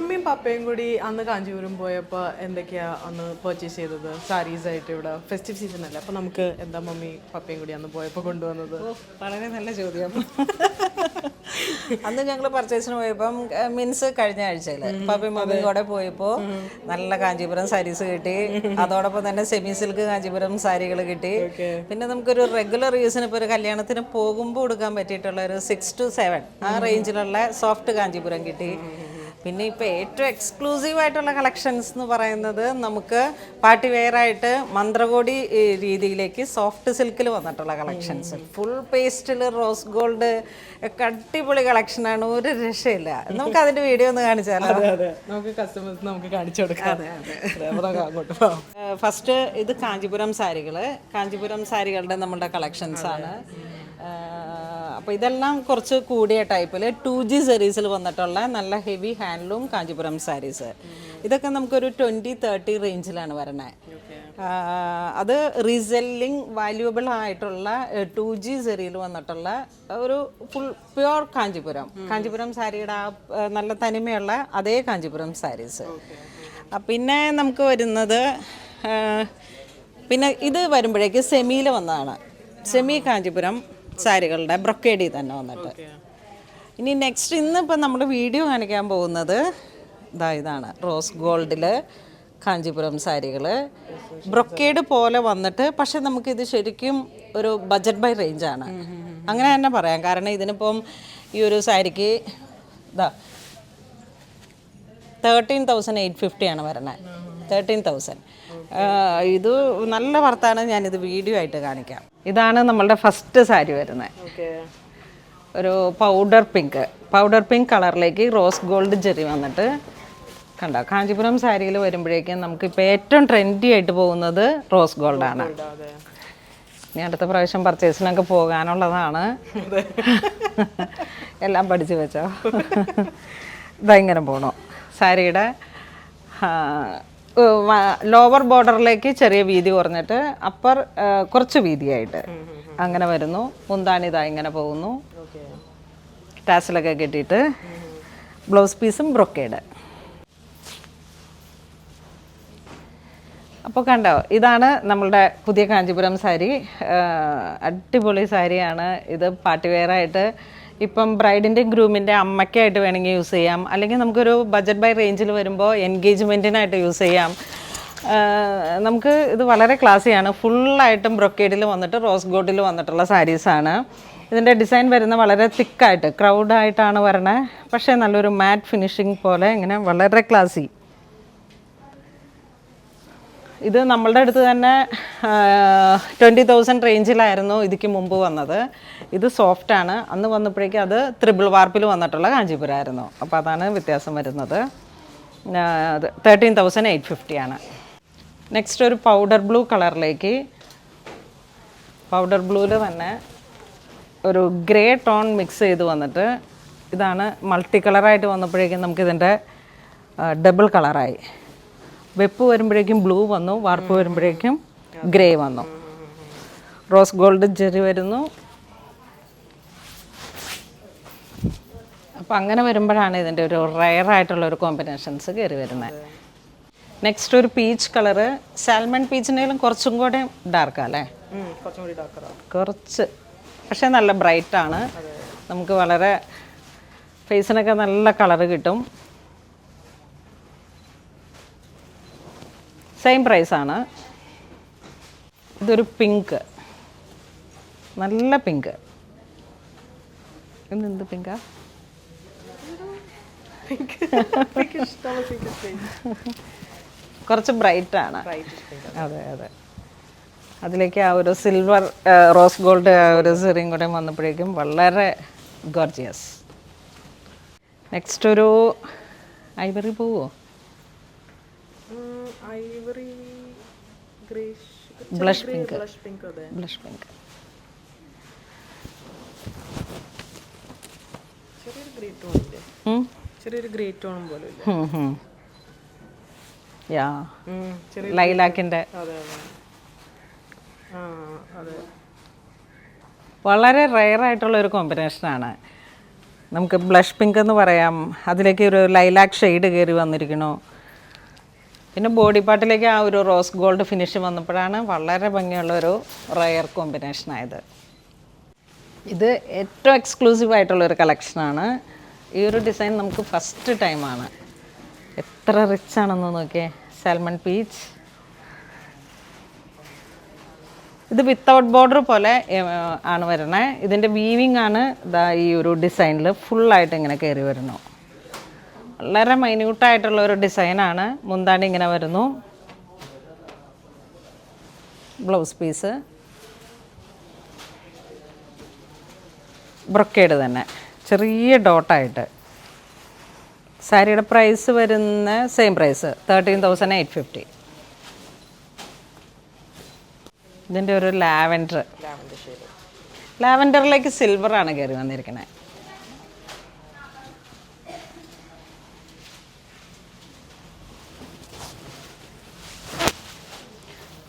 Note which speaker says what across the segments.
Speaker 1: മമ്മിയും പപ്പയും കൂടി അന്ന് കാഞ്ചീപുരം പോയപ്പോൾ എന്തൊക്കെയാ അന്ന് പർച്ചേസ് ചെയ്തത് സാരീസ് ആയിട്ട്? ഇവിടെ ഫെസ്റ്റീവ് സീസൺ അല്ലേ, അപ്പോൾ നമുക്ക് എന്താ മമ്മി പപ്പയും കൂടി അന്ന് പോയപ്പോൾ കൊണ്ടുവന്നത്?
Speaker 2: വളരെ നല്ല ചോദ്യം. അന്ന് ഞങ്ങൾ പർച്ചേസിന് പോയപ്പം മീൻസ് കഴിഞ്ഞ ആഴ്ചയിൽ പപ്പയും മമ്മിയും കൂടെ പോയപ്പോൾ നല്ല കാഞ്ചീപുരം സാരീസ് കിട്ടി. അതോടൊപ്പം തന്നെ സെമി സിൽക്ക് കാഞ്ചീപുരം സാരികൾ കിട്ടി. പിന്നെ നമുക്കൊരു റെഗുലർ യൂസിന് ഇപ്പോൾ ഒരു കല്യാണത്തിന് പോകുമ്പോൾ കൊടുക്കാൻ പറ്റിയിട്ടുള്ള ഒരു 6 to 7 ആ റേഞ്ചിലുള്ള സോഫ്റ്റ് കാഞ്ചീപുരം കിട്ടി. പിന്നെ ഇപ്പോൾ ഏറ്റവും എക്സ്ക്ലൂസീവ് ആയിട്ടുള്ള കളക്ഷൻസ് എന്ന് പറയുന്നത് നമുക്ക് പാർട്ടി വെയർ ആയിട്ട് മന്ത്രകോടി രീതിയിലേക്ക് സോഫ്റ്റ് സിൽക്കിൽ വന്നിട്ടുള്ള കളക്ഷൻസ്, ഫുൾ പേസ്റ്റിൽ റോസ് ഗോൾഡ് ഒക്കെ അടിപൊളി കളക്ഷനാണ്, ഒരു രക്ഷയില്ല. നമുക്ക് അതിന്റെ വീഡിയോ ഒന്ന് കാണിച്ചാലോ?
Speaker 1: നമുക്ക് കസ്റ്റമേഴ്സ് നമുക്ക് കാണിച്ചു കൊടുക്കാം. അങ്ങോട്ട്
Speaker 2: ഫസ്റ്റ് ഇത് കാഞ്ചീപുരം സാരികളുടെ നമ്മളുടെ കളക്ഷൻസ് ആണ്. അപ്പോൾ ഇതെല്ലാം കുറച്ച് കൂടിയ ടൈപ്പിൽ 2G സീരീസിൽ വന്നിട്ടുള്ള നല്ല ഹെവി ഹാൻഡ്ലൂം കാഞ്ചീപുരം സാരീസ്. ഇതൊക്കെ നമുക്കൊരു 20-30 റേഞ്ചിലാണ് വരണത്. അത് റീസെല്ലിംഗ് വാല്യൂബിൾ ആയിട്ടുള്ള 2G സെറിയിൽ വന്നിട്ടുള്ള ഒരു ഫുൾ പ്യുവർ കാഞ്ചീപുരം സാരിയുടെ ആ നല്ല തനിമയുള്ള അതേ കാഞ്ചീപുരം സാരീസ്. പിന്നെ നമുക്ക് വരുന്നത് പിന്നെ ഇത് വരുമ്പോഴേക്ക് സെമിയിൽ വന്നതാണ്. സെമി കാഞ്ചീപുരം സാരികളുടെ ബ്രൊക്കേഡി തന്നെ വന്നിട്ട്. ഇനി നെക്സ്റ്റ് ഇന്നിപ്പോൾ നമ്മൾ വീഡിയോ കാണിക്കാൻ പോകുന്നത് ഇതാണ് റോസ് ഗോൾഡിൽ കാഞ്ചീപുരം സാരികൾ ബ്രൊക്കേഡ് പോലെ വന്നിട്ട്. പക്ഷെ നമുക്കിത് ശരിക്കും ഒരു ബജറ്റ് ബൈ റേഞ്ചാണ്, അങ്ങനെ തന്നെ പറയാം. കാരണം ഇതിനിപ്പം ഈ ഒരു സാരിക്ക് 13,850 ആണ് വരണത്. 13,000. ഇത് നല്ല വർത്താണ്. ഞാനിത് വീഡിയോ ആയിട്ട് കാണിക്കാം. ഇതാണ് നമ്മളുടെ ഫസ്റ്റ് സാരി വരുന്നത്. ഒരു പൗഡർ പിങ്ക് കളറിലേക്ക് റോസ് ഗോൾഡ് ജെറി വന്നിട്ട് കണ്ടോ. കാഞ്ചീപുരം സാരിയിൽ വരുമ്പോഴേക്കും നമുക്കിപ്പോൾ ഏറ്റവും ട്രെൻഡി ആയിട്ട് പോകുന്നത് റോസ് ഗോൾഡാണ്. ഇനി അടുത്ത പ്രാവശ്യം പർച്ചേസിനൊക്കെ പോകാനുള്ളതാണ്. എല്ലാം പഠിച്ചു വെച്ചോ. ഇങ്ങനെ പോകണു. സാരിയുടെ ലോവർ ബോർഡറിലേക്ക് ചെറിയ വീതി കുറഞ്ഞിട്ട് അപ്പർ കുറച്ച് വീതിയായിട്ട് അങ്ങനെ വരുന്നു. മുന്താണി ഇങ്ങനെ പോകുന്നു. ടാസിലൊക്കെ കെട്ടിയിട്ട് ബ്ലൗസ് പീസും ബ്രൊക്കേഡ്. അപ്പോൾ കണ്ടോ, ഇതാണ് നമ്മളുടെ പുതിയ കാഞ്ചീപുരം സാരി. അടിപൊളി സാരിയാണ് ഇത്. പാർട്ടി വെയറായിട്ട് ഇപ്പം ബ്രൈഡിൻ്റെയും ഗ്രൂമിൻ്റെ അമ്മയ്ക്കായിട്ട് വേണമെങ്കിൽ യൂസ് ചെയ്യാം, അല്ലെങ്കിൽ നമുക്കൊരു ബജറ്റ് ബൈ റേഞ്ചിൽ വരുമ്പോൾ എൻഗേജ്മെൻറ്റിനായിട്ട് യൂസ് ചെയ്യാം. നമുക്ക് ഇത് വളരെ ക്ലാസ്സിയാണ്. ഫുള്ളായിട്ടും ബ്രൊക്കേഡിൽ വന്നിട്ട് റോസ് ഗോൾഡിൽ വന്നിട്ടുള്ള സാരീസാണ്. ഇതിൻ്റെ ഡിസൈൻ വരുന്ന വളരെ തിക്കായിട്ട് ക്രൗഡായിട്ടാണ് വരണേ. പക്ഷേ നല്ലൊരു മാറ്റ് ഫിനിഷിങ് പോലെ ഇങ്ങനെ വളരെ ക്ലാസി. ഇത് നമ്മളുടെ അടുത്ത് തന്നെ 20,000 റേഞ്ചിലായിരുന്നു ഇതിക്ക് മുമ്പ് വന്നത്. ഇത് സോഫ്റ്റാണ്. അന്ന് വന്നപ്പോഴേക്കും അത് ത്രിബിൾ വാർപ്പിൽ വന്നിട്ടുള്ള കാഞ്ചീപുരമായിരുന്നു. അപ്പോൾ അതാണ് വ്യത്യാസം വരുന്നത്. 13,850 ആണ്. നെക്സ്റ്റ് ഒരു പൗഡർ ബ്ലൂ കളറിലേക്ക്, പൗഡർ ബ്ലൂവിൽ തന്നെ ഒരു ഗ്രേ ടോൺ മിക്സ് ചെയ്ത് വന്നിട്ട് ഇതാണ് മൾട്ടി കളറായിട്ട് വന്നപ്പോഴേക്കും നമുക്കിതിൻ്റെ ഡബിൾ കളറായി. വെപ്പ് വരുമ്പോഴേക്കും ബ്ലൂ വന്നു, വാർപ്പ് വരുമ്പോഴേക്കും ഗ്രേ വന്നു. റോസ് ഗോൾഡ് ജെറി വരുന്നു. അപ്പോൾ അങ്ങനെ വരുമ്പോഴാണ് ഇതിൻ്റെ ഒരു റയറായിട്ടുള്ളൊരു കോമ്പിനേഷൻസ് കയറി വരുന്നത്. നെക്സ്റ്റ് ഒരു പീച്ച് കളറ്, സാൽമൺ പീച്ചിനേലും കുറച്ചും കൂടെ ഡാർക്കല്ലേ, കുറച്ച്. പക്ഷേ നല്ല ബ്രൈറ്റാണ്. നമുക്ക് വളരെ ഫേസിനൊക്കെ നല്ല കളറ് കിട്ടും. സെയിം പ്രൈസാണ്. ഇതൊരു പിങ്ക്, നല്ല പിങ്ക്. ഇതെന്ത് പിങ്കാ? കുറച്ച് ബ്രൈറ്റാണ്. അതെ. അതിലേക്ക് ആ ഒരു സിൽവർ റോസ് ഗോൾഡ് ആ ഒരു സെറിയും കൂടെ വന്നപ്പോഴേക്കും വളരെ ഗോർജിയസ്. നെക്സ്റ്റ് ഒരു ഐവറി പോവോ? Blush pink.
Speaker 1: ചെറിയൊരു ഗ്രേ ടോൺ പോലെ
Speaker 2: ലൈലാക്കിൻ്റെ വളരെ റയറായിട്ടുള്ള ഒരു കോമ്പിനേഷനാണ്. നമുക്ക് ബ്ലഷ് പിങ്ക് എന്ന് പറയാം, അതിലേക്ക് ഒരു ലൈലാക്ക് ഷെയ്ഡ് കയറി വന്നിരിക്കണു. പിന്നെ ബോഡി പാർട്ടിലേക്ക് ആ ഒരു റോസ് ഗോൾഡ് ഫിനിഷ് വന്നപ്പോഴാണ് വളരെ ഭംഗിയുള്ളൊരു റയർ കോമ്പിനേഷനായത്. ഇത് ഏറ്റവും എക്സ്ക്ലൂസീവ് ആയിട്ടുള്ളൊരു കളക്ഷനാണ്. ഈ ഒരു ഡിസൈൻ നമുക്ക് ഫസ്റ്റ് ടൈമാണ്. എത്ര റിച്ച് ആണെന്ന് നോക്കിയേ. Salmon peach. ഇത് വിത്തൗട്ട് ബോർഡർ പോലെ ആണ് വരുന്നത്. ഇതിൻ്റെ വീവിങ് ആണ് ഇതാ ഈ ഒരു ഡിസൈനിൽ ഫുള്ളായിട്ട് ഇങ്ങനെ കയറി വരുന്നു. വളരെ മൈന്യൂട്ടായിട്ടുള്ള ഒരു ഡിസൈനാണ്. മുന്താണി ഇങ്ങനെ വരുന്നു. ബ്ലൗസ് പീസ് ബ്രൊക്കേഡ് തന്നെ, ചെറിയ ഡോട്ടായിട്ട്. സാരിയുടെ പ്രൈസ് വരുന്ന സെയിം പ്രൈസ് 13,850. ഇതിൻ്റെ ഒരു ലാവൻഡറിലേക്ക് സിൽവറാണ് കയറി വന്നിരിക്കുന്നത്.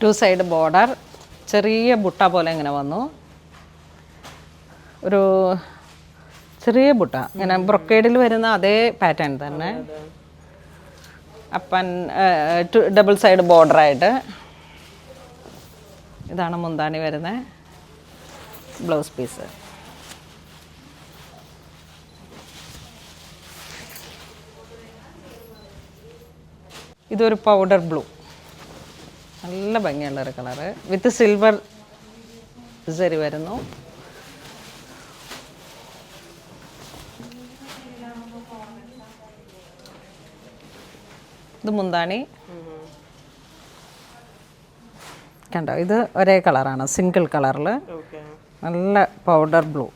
Speaker 2: ടു സൈഡ് ബോർഡർ, ചെറിയ ബുട്ട പോലെ ഇങ്ങനെ വന്നു. ഒരു ചെറിയ ബുട്ട ഇങ്ങനെ ബ്രൊക്കേഡിൽ വരുന്ന അതേ പാറ്റേൺ തന്നെ. അപ്പൻ ഡബിൾ സൈഡ് ബോർഡറായിട്ട്. ഇതാണ് മുന്താണി വരുന്നത്. Blouse piece. ഇതൊരു പൗഡർ ബ്ലൂ, നല്ല ഭംഗിയുള്ളൊരു കളറ് വിത്ത് സിൽവർ സരി വരുന്നു. ഇത് മുന്താണി കണ്ടോ. ഇത് ഒരേ കളറാണ്, സിംഗിൾ കളറിൽ നല്ല പൗഡർ ബ്ലൂ.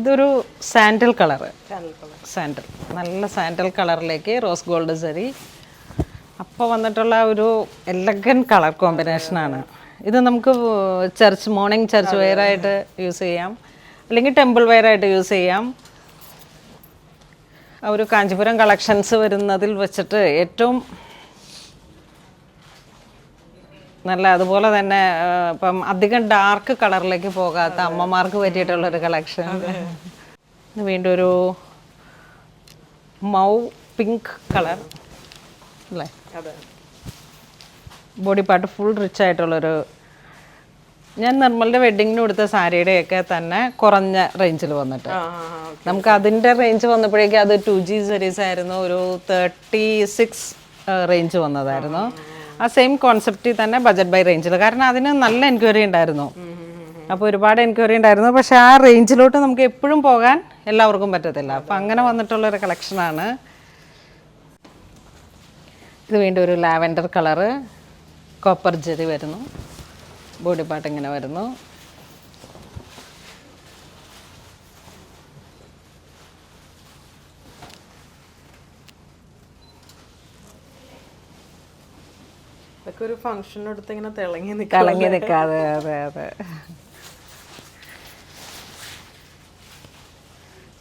Speaker 2: ഇതൊരു സാൻഡൽ കളറ്. സാൻഡൽ, നല്ല സാൻഡൽ കളറിലേക്ക് റോസ് ഗോൾഡ് സരി. അപ്പോൾ വന്നിട്ടുള്ള ഒരു എലഗൻ കളർ കോമ്പിനേഷനാണ്. ഇത് നമുക്ക് മോർണിംഗ് ചർച്ച് വെയറായിട്ട് യൂസ് ചെയ്യാം, അല്ലെങ്കിൽ ടെമ്പിൾ വെയറായിട്ട് യൂസ് ചെയ്യാം. ഒരു കാഞ്ചീപുരം കളക്ഷൻസ് വരുന്നതിൽ വെച്ചിട്ട് ഏറ്റവും നല്ല, അതുപോലെ തന്നെ ഇപ്പം അധികം ഡാർക്ക് കളറിലേക്ക് പോകാത്ത അമ്മമാർക്ക് പറ്റിയിട്ടുള്ളൊരു കളക്ഷൻ. വീണ്ടും ഒരു മൗ പിങ്ക് കളർ അല്ലേ. ബോഡി പാർട്ട് ഫുൾ റിച്ച് ആയിട്ടുള്ളൊരു, ഞാൻ നിർമ്മലിൻ്റെ വെഡ്ഡിങ്ങിന് കൊടുത്ത സാരിയുടെയൊക്കെ തന്നെ കുറഞ്ഞ റേഞ്ചിൽ വന്നിട്ട് നമുക്ക് അതിൻ്റെ റേഞ്ച് വന്നപ്പോഴേക്കും അത് 2G സീരീസ് ആയിരുന്നു. ഒരു 36 റേഞ്ച് വന്നതായിരുന്നു. ആ സെയിം കോൺസെപ്റ്റിൽ തന്നെ ബജറ്റ് ബൈ റേഞ്ചിൽ, കാരണം അതിന് നല്ല എൻക്വയറി ഉണ്ടായിരുന്നു. അപ്പോൾ ഒരുപാട് എൻക്വയറി ഉണ്ടായിരുന്നു. പക്ഷേ ആ റേഞ്ചിലോട്ട് നമുക്ക് എപ്പോഴും പോകാൻ എല്ലാവർക്കും പറ്റത്തില്ല. അപ്പം അങ്ങനെ വന്നിട്ടുള്ളൊരു കളക്ഷനാണ്. ഇത് വീണ്ടും ഒരു ലാവൻഡർ കളറ്, കോപ്പർ ജെറി വരുന്നു. ബോഡി പാർട്ട് ഇങ്ങനെ വരുന്നു.
Speaker 1: ഇതൊക്കെ ഒരു ഫംഗ്ഷനെടുത്ത് ഇങ്ങനെ തിളങ്ങി
Speaker 2: നിൽക്കാതെ. അതെ അതെ,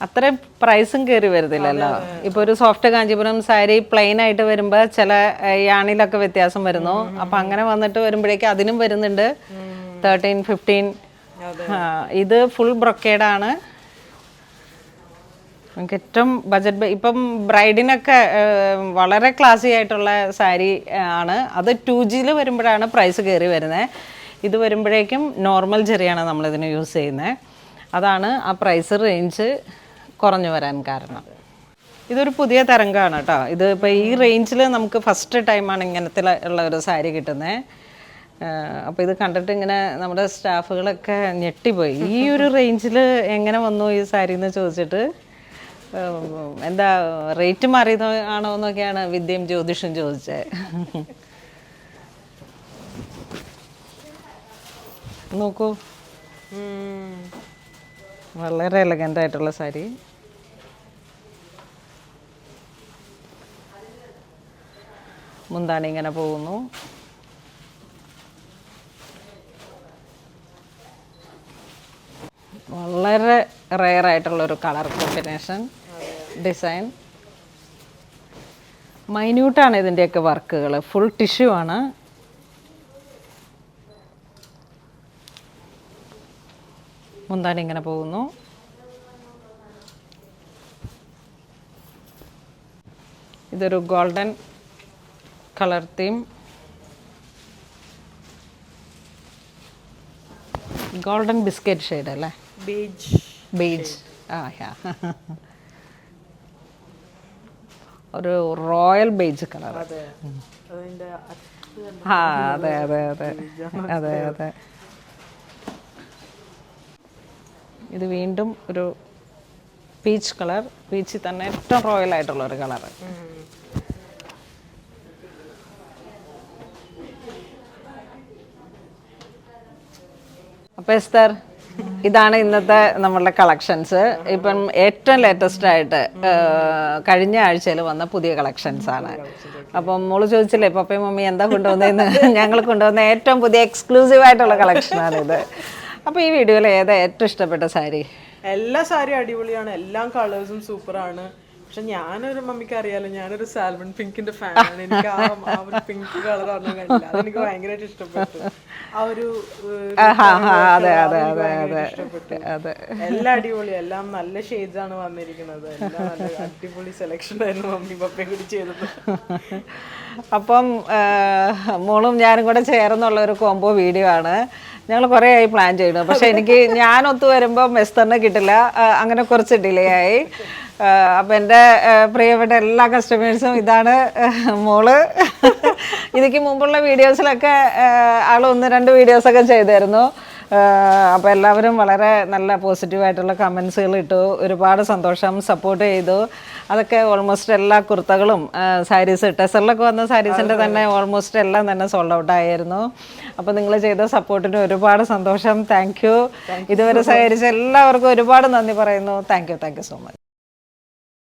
Speaker 2: അത്രയും പ്രൈസും കയറി വരുന്നില്ലല്ലോ. ഇപ്പോൾ ഒരു സോഫ്റ്റ് കാഞ്ചീപുരം സാരി പ്ലെയിൻ ആയിട്ട് വരുമ്പോൾ ചില യാണിലൊക്കെ വ്യത്യാസം വരുന്നു. അപ്പം അങ്ങനെ വന്നിട്ട് വരുമ്പോഴേക്കും അതിനും വരുന്നുണ്ട് 13-15. ഇത് ഫുൾ ബ്രൊക്കേഡാണ്. നമുക്ക് ഏറ്റവും ബജറ്റ്, ഇപ്പം ബ്രൈഡിനൊക്കെ വളരെ ക്ലാസി ആയിട്ടുള്ള സാരി ആണ്. അത് 2Gയിൽ വരുമ്പോഴാണ് പ്രൈസ് കയറി വരുന്നത്. ഇത് വരുമ്പോഴേക്കും നോർമൽ ജെറിയാണ് നമ്മളിതിന് യൂസ് ചെയ്യുന്നത്. അതാണ് ആ പ്രൈസ് റേഞ്ച് കുറഞ്ഞു വരാൻ കാരണം. ഇതൊരു പുതിയ തരംഗമാണ് കേട്ടോ. ഇത് ഇപ്പോൾ ഈ റേഞ്ചിൽ നമുക്ക് ഫസ്റ്റ് ടൈമാണ് ഇങ്ങനത്തെ ഉള്ള ഒരു സാരി കിട്ടുന്നത്. അപ്പോൾ ഇത് കണ്ടിട്ട് ഇങ്ങനെ നമ്മുടെ സ്റ്റാഫുകളൊക്കെ ഞെട്ടിപ്പോയി. ഈ ഒരു റേഞ്ചിൽ എങ്ങനെ വന്നു ഈ സാരി എന്ന് ചോദിച്ചിട്ട്, എന്താ റേറ്റ് മാറിയത് ആണോ എന്നൊക്കെയാണ് വിദ്യയും ജ്യോതിഷും ചോദിച്ചത്. നോക്കൂ, വളരെ എലഗൻ്റ് ആയിട്ടുള്ള സാരി. മുന്താണി ഇങ്ങനെ പോകുന്നു. വളരെ റെയർ ആയിട്ടുള്ളൊരു കളർ കോമ്പിനേഷൻ ഡിസൈൻ. മൈന്യൂട്ടാണ് ഇതിൻ്റെയൊക്കെ വർക്കുകൾ, ഫുൾ ടിഷ്യൂ ആണ്. മുന്താണി ഇങ്ങനെ പോകുന്നു. ഇതൊരു golden colour theme, golden biscuit shade അല്ലേ, ബേജ്. ആ യാ, ഒരു റോയൽ ബേജ് കളർ. ആ അതെ അതെ അതെ അതെ അതെ. ഇത് വീണ്ടും ഒരു പീച്ച് കളർ, പീച്ചിൽ തന്നെ ഏറ്റവും റോയൽ ആയിട്ടുള്ള ഒരു കളർ. അപ്പോൾ എസ്തർ, ഇതാണ് ഇന്നത്തെ നമ്മളുടെ കളക്ഷൻസ്. ഇപ്പം ഏറ്റവും ലേറ്റസ്റ്റ് ആയിട്ട് കഴിഞ്ഞ ആഴ്ചയിൽ വന്ന പുതിയ കളക്ഷൻസ് ആണ്. അപ്പം മോള് ചോദിച്ചില്ലേ പപ്പയും മമ്മി എന്താ കൊണ്ടുവന്നതെന്ന്. ഞങ്ങൾ കൊണ്ടുവന്ന ഏറ്റവും പുതിയ എക്സ്ക്ലൂസീവ് ആയിട്ടുള്ള കളക്ഷനാണിത്. അപ്പോൾ ഈ വീഡിയോയിൽ ഏതാ ഏറ്റവും ഇഷ്ടപ്പെട്ട സാരി?
Speaker 1: എല്ലാ സാരിയും അടിപൊളിയാണ്, എല്ലാ കളേഴ്സും സൂപ്പറാണ്. പക്ഷെ ഞാനൊരു, മമ്മിക്ക് അറിയാലോ, ഞാനൊരു സാൽമൺ പിങ്കിന്റെ ഫാനാണ്. എനിക്ക് ആ ഒരു പിങ്ക് കളർ ഒന്നും കണ്ടില്ല, അതെനിക്ക് ഭയങ്കരമായിട്ട് ഇഷ്ടപ്പെട്ടു. ആ ഒരു ഇഷ്ടപ്പെട്ടു. എല്ലാം അടിപൊളി, എല്ലാം നല്ല ഷെയ്ഡ്സ് ആണ് വന്നിരിക്കുന്നത്. എല്ലാം നല്ല അടിപൊളി സെലക്ഷൻ ആയിരുന്നു മമ്മി പപ്പയും കൂടി ചെയ്തത്.
Speaker 2: അപ്പം മോളും ഞാനും കൂടെ ചേർന്നുള്ള ഒരു കോംബോ വീഡിയോ ആണ്. ഞങ്ങൾ കുറേ ആയി പ്ലാൻ ചെയ്യുന്നു, പക്ഷെ എനിക്ക് ഞാൻ ഒത്തു വരുമ്പോൾ മെസ്തറിനെ കിട്ടില്ല, അങ്ങനെ കുറച്ച് ഡിലേ ആയി. അപ്പം എൻ്റെ പ്രിയപ്പെട്ട എല്ലാ കസ്റ്റമേഴ്സും, ഇതാണ് മോള്. ഇതിക്ക് മുമ്പുള്ള വീഡിയോസിലൊക്കെ ആൾ 1-2 വീഡിയോസൊക്കെ ചെയ്തായിരുന്നു. അപ്പോൾ എല്ലാവരും വളരെ നല്ല പോസിറ്റീവായിട്ടുള്ള കമൻസുകൾ ഇട്ടു, ഒരുപാട് സന്തോഷം, സപ്പോർട്ട് ചെയ്തു. അതൊക്കെ ഓൾമോസ്റ്റ് എല്ലാ കുർത്തകളും സാരീസ്, ടെസറിലൊക്കെ വന്ന സാരീസിൻ്റെ തന്നെ ഓൾമോസ്റ്റ് എല്ലാം തന്നെ സോൾഡ് ഔട്ട് ആയിരുന്നു. അപ്പോൾ നിങ്ങൾ ചെയ്ത സപ്പോർട്ടിന് ഒരുപാട് സന്തോഷം. Thank you. ഇതുവരെ സഹകരിച്ച എല്ലാവർക്കും ഒരുപാട് നന്ദി പറയുന്നു. Thank you so much.